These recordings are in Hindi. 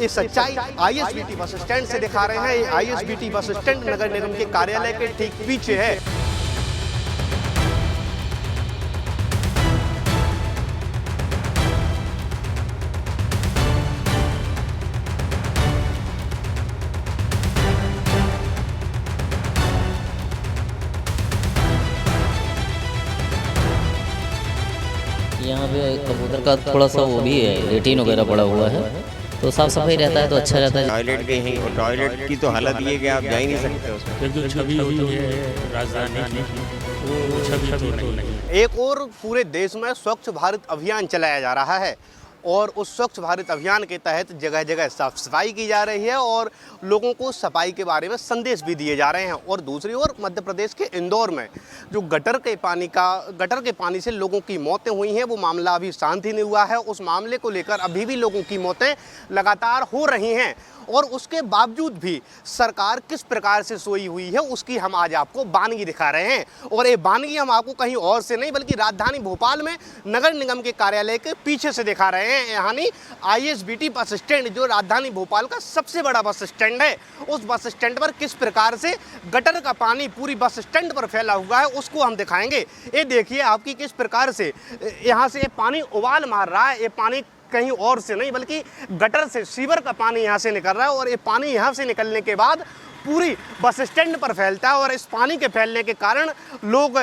ये सच्चाई आईएसबीटी बस स्टैंड से दिखा रहे हैं। ये आईएसबीटी बस स्टैंड नगर निगम के कार्यालय के ठीक पीछे है। यहाँ पे कबूतर का थोड़ा सा वो भी है, लेटिन वगैरह पड़ा हुआ है, तो साफ सफाई रहता है तो अच्छा रहता है। टॉयलेट के ही, और टॉयलेट की तो हालत ये कि आप जा ही नहीं सकते उसमें। जो छवि होती है राजधानी की, वो छवि तो नहीं। एक और पूरे देश में स्वच्छ भारत अभियान चलाया जा रहा है और उस स्वच्छ भारत अभियान के तहत जगह जगह साफ सफाई की जा रही है और लोगों को सफाई के बारे में संदेश भी दिए जा रहे हैं। और दूसरी ओर मध्य प्रदेश के इंदौर में जो गटर के पानी से लोगों की मौतें हुई हैं, वो मामला अभी शांत ही नहीं हुआ है। उस मामले को लेकर अभी भी लोगों की मौतें लगातार हो रही हैं और उसके बावजूद भी सरकार किस प्रकार से सोई हुई है, उसकी हम आज आपको वानगी दिखा रहे हैं। और ये वानगी हम आपको कहीं और से नहीं बल्कि राजधानी भोपाल में नगर निगम के कार्यालय के पीछे से दिखा रहे हैं, यानी आईएसबीटी बस स्टैंड, जो राजधानी भोपाल का सबसे बड़ा बस स्टैंड है। उस बस स्टैंड पर किस प्रकार से गटर का पानी पूरी बस स्टैंड पर फैला हुआ है, उसको हम दिखाएंगे। ये देखिए आपकी किस प्रकार से यहाँ से पानी उबाल मार रहा है। ये पानी कहीं और से नहीं बल्कि गटर से, सीवर का पानी यहाँ से निकल रहा है और ये पानी यहाँ से निकलने के बाद पूरी बस स्टैंड पर फैलता है। और इस पानी के फैलने के कारण लोग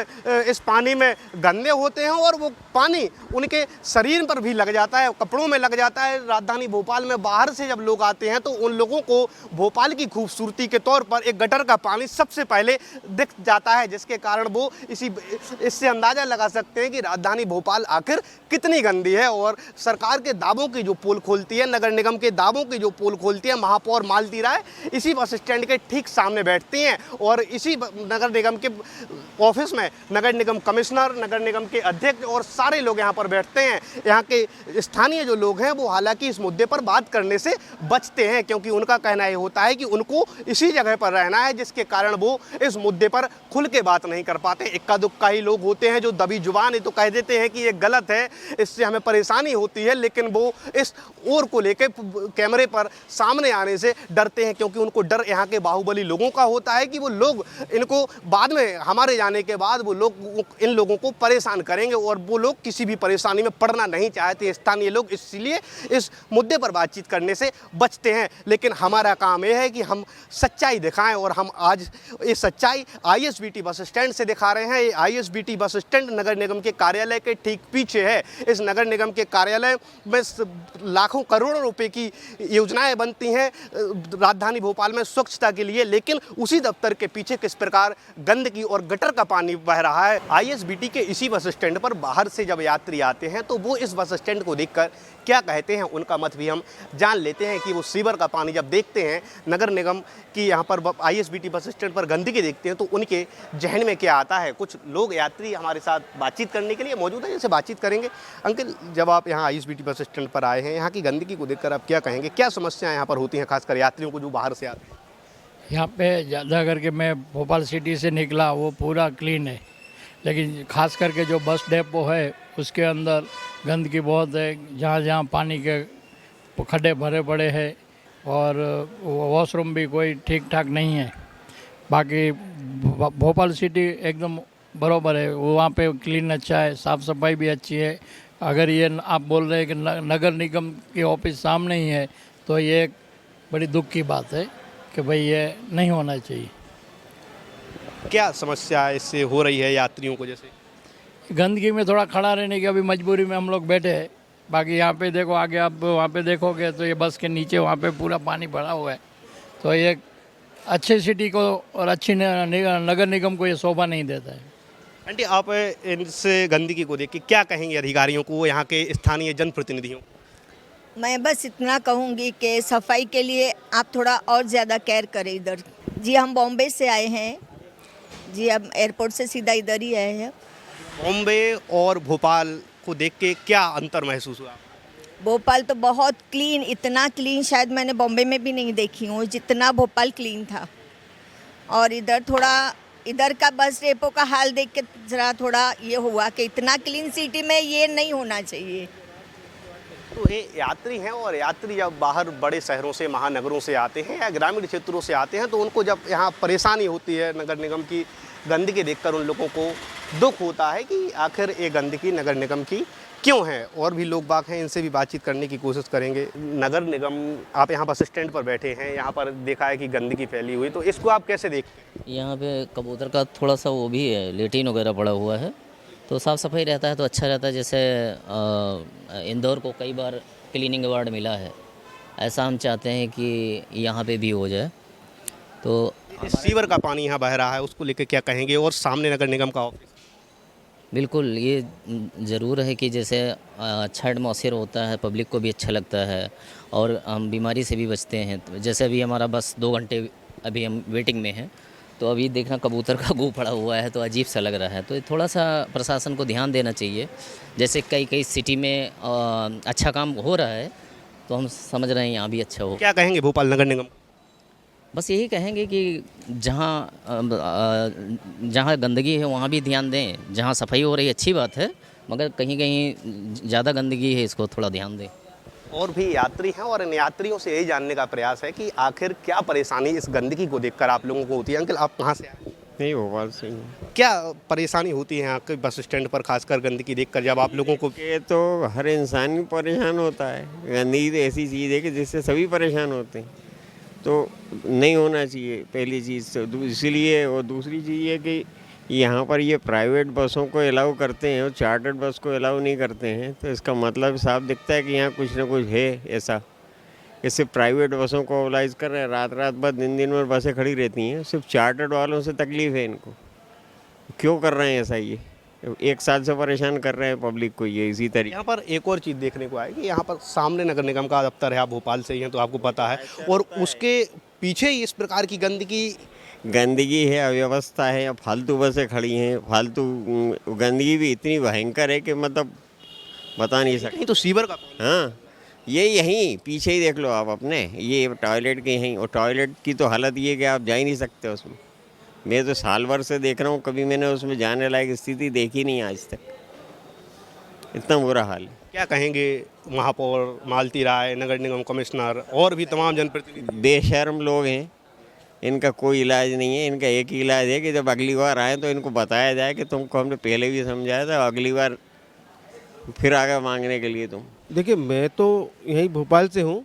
इस पानी में गंदे होते हैं और वो पानी उनके शरीर पर भी लग जाता है, कपड़ों में लग जाता है। राजधानी भोपाल में बाहर से जब लोग आते हैं तो उन लोगों को भोपाल की खूबसूरती के तौर पर एक गटर का पानी सबसे पहले दिख जाता है, जिसके कारण वो इससे अंदाज़ा लगा सकते हैं कि राजधानी भोपाल आखिर कितनी गंदी है। और सरकार के दावों की जो पोल खोलती है, नगर निगम के दावों की जो पोल खोलती है महापौर मालती राय इसी बस स्टैंड के ठीक सामने बैठती हैं और इसी नगर निगम के ऑफिस में नगर निगम कमिश्नर, नगर निगम के अध्यक्ष और सारे लोग यहाँ पर बैठते हैं। यहाँ के स्थानीय जो लोग हैं वो हालांकि इस मुद्दे पर बात करने से बचते हैं, क्योंकि उनका कहना ये होता है कि उनको इसी जगह पर रहना है, जिसके कारण वो इस मुद्दे पर खुल के बात नहीं कर पाते। इक्का दुक्का ही लोग होते हैं जो दबी जुबान तो कह देते हैं कि ये गलत है, इससे हमें परेशानी होती है, लेकिन वो इस ओर को लेकर कैमरे पर सामने आने से डरते हैं, क्योंकि उनको डर यहाँ के बाहुबली लोगों का होता है कि वो लोग इनको बाद में, हमारे जाने के बाद वो लोग इन लोगों को परेशान करेंगे और वो लोग किसी भी परेशानी में पड़ना नहीं चाहते स्थानीय लोग, इसलिए इस मुद्दे पर बातचीत करने से बचते हैं। लेकिन हमारा काम यह है कि हम सच्चाई दिखाएं और हम आज ये सच्चाई आईएसबीटी बस स्टैंड से दिखा रहे हैं। ये आईएसबीटी बस स्टैंड नगर निगम के कार्यालय के ठीक पीछे है। इस नगर निगम के कार्यालय में लाखों करोड़ों रुपए की योजनाएं बनती हैं राजधानी भोपाल में स्वच्छता के लिए, लेकिन उसी दफ्तर के पीछे किस प्रकार गंदगी और गटर का पानी बह रहा है। आईएसबीटी के इसी बस स्टैंड पर बाहर से जब यात्री आते हैं तो वो इस बस स्टैंड को देखकर क्या कहते हैं, उनका मत भी हम जान लेते हैं कि वो सीवर का पानी जब देखते हैं, नगर निगम की यहाँ पर आईएसबीटी बस स्टैंड पर गंदगी देखते हैं तो उनके जहन में क्या आता है। कुछ लोग यात्री हमारे साथ बातचीत करने के लिए मौजूद है, जिनसे बातचीत करेंगे। अंकल, जब आप यहाँ आईएसबीटी बस स्टैंड पर आए हैं, यहाँ की गंदगी को देखकर आप क्या कहेंगे, क्या समस्याएं यहाँ पर होती हैं खासकर यात्रियों को जो बाहर से आते हैं? यहाँ पे ज़्यादा करके मैं भोपाल सिटी से निकला, वो पूरा क्लीन है, लेकिन खास करके जो बस डेपो है उसके अंदर गंदगी बहुत है। जहाँ जहाँ पानी के खड्डे भरे पड़े हैं और वॉशरूम भी कोई ठीक ठाक नहीं है। बाकी भोपाल सिटी एकदम बराबर है, वहाँ पे क्लीन अच्छा है, साफ़ सफाई भी अच्छी है। अगर ये आप बोल रहे हैं कि नगर निगम की ऑफिस सामने ही है तो ये एक बड़ी दुख की बात है कि भाई ये नहीं होना चाहिए। क्या समस्या इससे हो रही है यात्रियों को? जैसे गंदगी में थोड़ा खड़ा रहने की अभी मजबूरी में हम लोग बैठे हैं। बाकी यहाँ पे देखो, आगे आप वहाँ पे देखोगे तो ये बस के नीचे वहाँ पे पूरा पानी भरा हुआ है, तो ये अच्छे सिटी को और अच्छी नगर निगम को ये शोभा नहीं देता है। आंटी, आप इनसे गंदगी को देख के क्या कहेंगे अधिकारियों को, यहाँ के स्थानीय जनप्रतिनिधियों? मैं बस इतना कहूँगी कि सफाई के लिए आप थोड़ा और ज़्यादा केयर करें इधर। जी, हम बॉम्बे से आए हैं जी, अब एयरपोर्ट से सीधा इधर ही आए हैं। बॉम्बे और भोपाल को देख के क्या अंतर महसूस हुआ? भोपाल तो बहुत क्लीन, इतना क्लीन शायद मैंने बॉम्बे में भी नहीं देखी हूँ जितना भोपाल क्लीन था। और इधर का बस डेपो का हाल देख के ज़रा थोड़ा ये हुआ कि इतना क्लीन सिटी में ये नहीं होना चाहिए। तो ये यात्री हैं और यात्री जब बाहर बड़े शहरों से महानगरों से आते हैं या ग्रामीण क्षेत्रों से आते हैं तो उनको जब यहाँ परेशानी होती है नगर निगम की गंदगी देखकर उन लोगों को दुख होता है कि आखिर ये गंदगी नगर निगम की क्यों है। और भी लोग बाग हैं, इनसे भी बातचीत करने की कोशिश करेंगे। नगर निगम, आप यहाँ बस स्टैंड पर बैठे हैं, यहाँ पर देखा है कि गंदगी फैली हुई, तो इसको आप कैसे देखते हैं? यहाँ पे कबूतर का थोड़ा सा वो भी है, लेटिन वगैरह पड़ा हुआ है, तो साफ़ सफाई रहता है तो अच्छा रहता है। जैसे इंदौर को कई बार क्लीनिंग अवार्ड मिला है, ऐसा हम चाहते हैं कि यहाँ पे भी हो जाए। तो इस सीवर का पानी यहाँ बह रहा है, उसको लेकर क्या कहेंगे? और सामने नगर निगम का ऑफिस, बिल्कुल ये ज़रूर है कि जैसे अच्छा एटमॉस्फेयर होता है, पब्लिक को भी अच्छा लगता है और हम बीमारी से भी बचते हैं। तो जैसे अभी हमारा बस 2 घंटे अभी हम वेटिंग में हैं, तो अभी देखना कबूतर का गू पड़ा हुआ है तो अजीब सा लग रहा है। तो थोड़ा सा प्रशासन को ध्यान देना चाहिए। जैसे कई सिटी में अच्छा काम हो रहा है, तो हम समझ रहे हैं यहाँ भी अच्छा हो। क्या कहेंगे भोपाल नगर निगम? बस यही कहेंगे कि जहाँ गंदगी है वहाँ भी ध्यान दें, जहाँ सफाई हो रही है अच्छी बात है, मगर कहीं कहीं ज़्यादा गंदगी है, इसको थोड़ा ध्यान दें। और भी यात्री हैं और इन यात्रियों से यही जानने का प्रयास है कि आखिर क्या परेशानी इस गंदगी को देखकर आप लोगों को होती है। अंकल, आप कहाँ से आए? नहीं, भोपाल से ही। क्या परेशानी होती है यहाँ के बस स्टैंड पर, खासकर गंदगी देखकर जब आप लोगों को? ये तो हर इंसान ही परेशान होता है। गंदगी तो ऐसी चीज़ है कि जिससे सभी परेशान होते हैं, तो नहीं होना चाहिए पहली चीज़ तो। इसीलिए और दूसरी चीज़ ये कि यहाँ पर ये प्राइवेट बसों को अलाउ करते हैं और चार्टर्ड बस को अलाउ नहीं करते हैं, तो इसका मतलब साफ दिखता है कि यहाँ कुछ ना कुछ है ऐसा। इससे प्राइवेट बसों को ऑबलाइज कर रहे हैं, रात रात भर दिन दिन भर बसें खड़ी रहती हैं, सिर्फ चार्टर्ड वालों से तकलीफ़ है इनको। क्यों कर रहे हैं ऐसा? ये 1 साल से परेशान कर रहे हैं पब्लिक को ये इसी तरीके। यहाँ पर एक और चीज़ देखने को आएगी, यहाँ पर सामने नगर निगम का दफ्तर है, आप भोपाल से ही हैं तो आपको पता है, और उसके पीछे ही इस प्रकार की गंदगी है, अव्यवस्था है, फालतू बसें खड़ी हैं, फालतू गंदगी भी इतनी भयंकर है कि मतलब बता नहीं सकते। तो सीवर का हाँ, ये यहीं पीछे ही देख लो आप अपने, ये टॉयलेट के यहीं, और टॉयलेट की तो हालत ये कि आप जा ही नहीं सकते उसमें। मैं तो साल भर से देख रहा हूँ, कभी मैंने उसमें जाने लायक स्थिति देखी नहीं आज तक, इतना बुरा हाल है। क्या कहेंगे महापौर मालती राय, नगर निगम कमिश्नर और भी तमाम जनप्रतिनिधि? बेशर्म लोग हैं, इनका कोई इलाज नहीं है। इनका एक ही इलाज है कि जब अगली बार आए तो इनको बताया जाए कि तुमको हमने पहले भी समझाया था, अगली बार फिर आगे मांगने के लिए तुम। देखिए, मैं तो यहीं भोपाल से हूँ,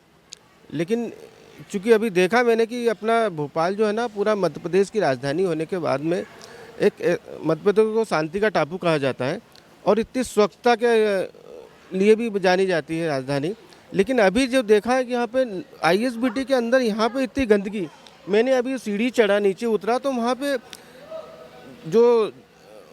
लेकिन चूँकि अभी देखा मैंने कि अपना भोपाल जो है ना, पूरा मध्य प्रदेश की राजधानी होने के बाद में एक मध्य प्रदेश को शांति का टापू कहा जाता है और इतनी स्वच्छता के लिए भी जानी जाती है राजधानी। लेकिन अभी जो देखा है कि यहाँ पे ISBT के अंदर यहाँ पे इतनी गंदगी, मैंने अभी सीढ़ी चढ़ा, नीचे उतरा तो वहाँ पे जो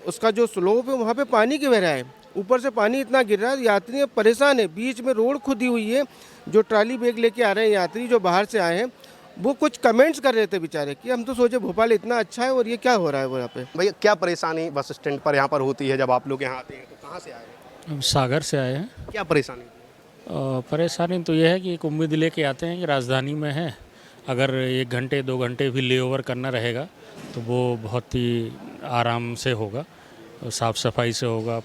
उसका जो स्लोप है वहाँ पे पानी गिर रहा है, ऊपर से पानी इतना गिर रहा है, यात्री परेशान है। बीच में रोड खुदी हुई है, जो ट्रॉली बैग लेके आ रहे हैं यात्री जो बाहर से आए हैं, वो कुछ कमेंट्स कर रहे थे बेचारे कि हम तो सोचे भोपाल इतना अच्छा है और ये क्या हो रहा है वो यहाँ पे। भैया, क्या परेशानी बस स्टैंड पर यहाँ पर होती है जब आप लोग यहाँ आते हैं? तो कहाँ से आए हैं? हम सागर से आए हैं। क्या परेशानी? परेशानी तो यह है कि एक उम्मीद लेके आते हैं कि राजधानी में है, अगर 1 घंटे 2 घंटे भी लेओवर करना रहेगा तो वो बहुत ही आराम से होगा, साफ़ सफाई से होगा।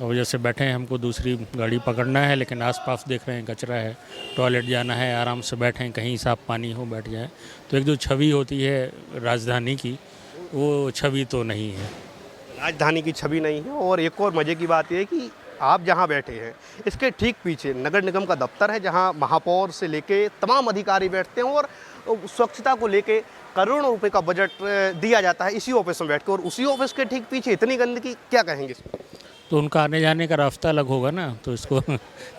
और जैसे बैठे हैं, हमको दूसरी गाड़ी पकड़ना है, लेकिन आसपास देख रहे हैं कचरा है, टॉयलेट जाना है, आराम से बैठें, कहीं साफ पानी हो बैठ जाए, तो एक जो छवि होती है राजधानी की, वो छवि तो नहीं है। राजधानी की छवि नहीं है। और एक और मज़े की बात यह है कि आप जहाँ बैठे हैं इसके ठीक पीछे नगर निगम का दफ्तर है, जहाँ महापौर से लेके तमाम अधिकारी बैठते हैं और स्वच्छता को लेके करोड़ों रुपए का बजट दिया जाता है इसी ऑफिस में बैठ के। और उसी ऑफिस के ठीक पीछे इतनी गंदगी, क्या कहेंगे? तो उनका आने जाने का रास्ता अलग होगा ना, तो इसको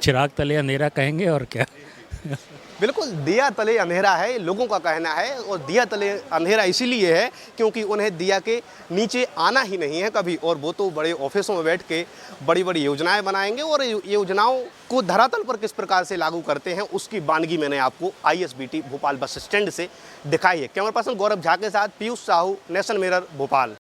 चिराग तले अंधेरा कहेंगे और क्या। बिल्कुल, दिया तले अंधेरा है, लोगों का कहना है। और दिया तले अंधेरा इसीलिए है क्योंकि उन्हें दिया के नीचे आना ही नहीं है कभी, और वो तो बड़े ऑफिसों में बैठ के बड़ी बड़ी योजनाएं बनाएंगे और योजनाओं को धरातल पर किस प्रकार से लागू करते हैं उसकी बानगी मैंने आपको ISBT भोपाल बस स्टैंड से दिखाई है। कैमरा पर्सन गौरव झा के साथ पीयूष साहू, नेशन मिरर, भोपाल।